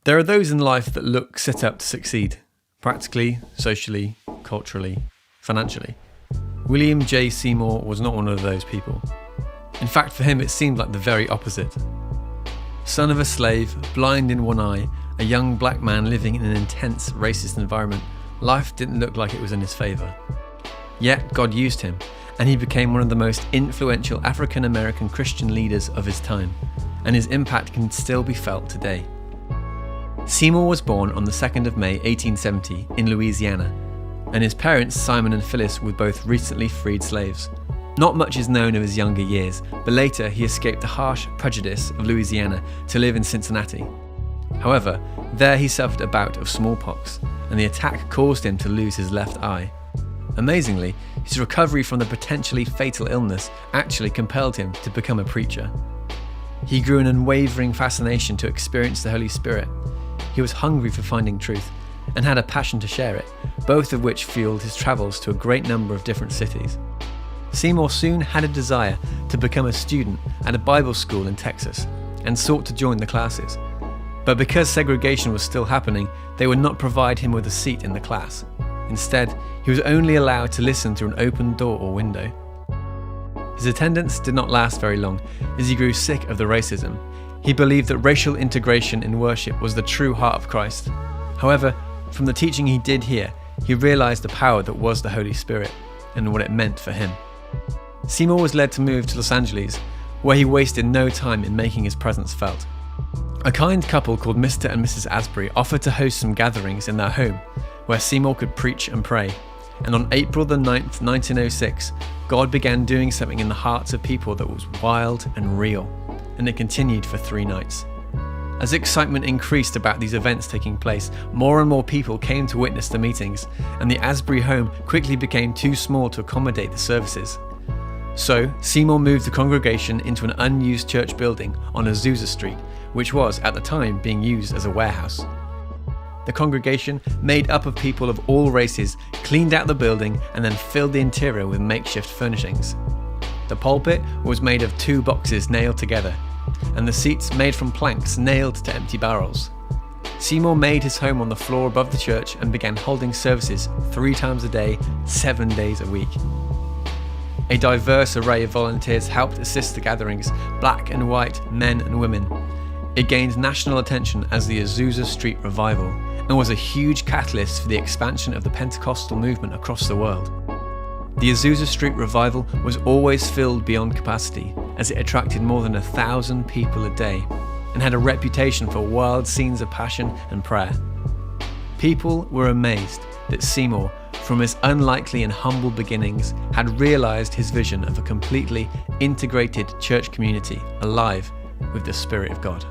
There are those in life that look set up to succeed, practically, socially, culturally, financially. William J. Seymour was not one of those people. In fact, for him it seemed like the very opposite. Son of a slave, blind in one eye, a young black man living in an intense racist environment, life didn't look like it was in his favour. Yet God used him, and he became one of the most influential African American Christian leaders of his time, and his impact can still be felt today. Seymour was born on the 2nd of May 1870 in Louisiana, and his parents, Simon and Phyllis, were both recently freed slaves. Not much is known of his younger years, but later he escaped the harsh prejudice of Louisiana to live in Cincinnati. However, there he suffered a bout of smallpox, and the attack caused him to lose his left eye. Amazingly, his recovery from the potentially fatal illness actually compelled him to become a preacher. He grew an unwavering fascination to experience the Holy Spirit. He was hungry for finding truth and had a passion to share it, both of which fueled his travels to a great number of different cities. Seymour soon had a desire to become a student at a Bible school in Texas and sought to join the classes. But because segregation was still happening, they would not provide him with a seat in the class. Instead, he was only allowed to listen through an open door or window. His attendance did not last very long, as he grew sick of the racism. He believed that racial integration in worship was the true heart of Christ. However, from the teaching he did hear, he realized the power that was the Holy Spirit and what it meant for him. Seymour was led to move to Los Angeles, where he wasted no time in making his presence felt. A kind couple called Mr. and Mrs. Asbury offered to host some gatherings in their home, where Seymour could preach and pray. And on April the 9th, 1906, God began doing something in the hearts of people that was wild and real, and it continued for 3 nights. As excitement increased about these events taking place, more and more people came to witness the meetings, and the Asbury home quickly became too small to accommodate the services. So, Seymour moved the congregation into an unused church building on Azusa Street, which was, at the time, being used as a warehouse. The congregation, made up of people of all races, cleaned out the building and then filled the interior with makeshift furnishings. The pulpit was made of 2 boxes nailed together, and the seats made from planks nailed to empty barrels. Seymour made his home on the floor above the church and began holding services 3 times a day, 7 days a week. A diverse array of volunteers helped assist the gatherings, black and white, men and women. It gained national attention as the Azusa Street Revival and was a huge catalyst for the expansion of the Pentecostal movement across the world. The Azusa Street Revival was always filled beyond capacity, as it attracted more than 1,000 people a day and had a reputation for wild scenes of passion and prayer. People were amazed that Seymour, from his unlikely and humble beginnings, had realized his vision of a completely integrated church community alive with the Spirit of God.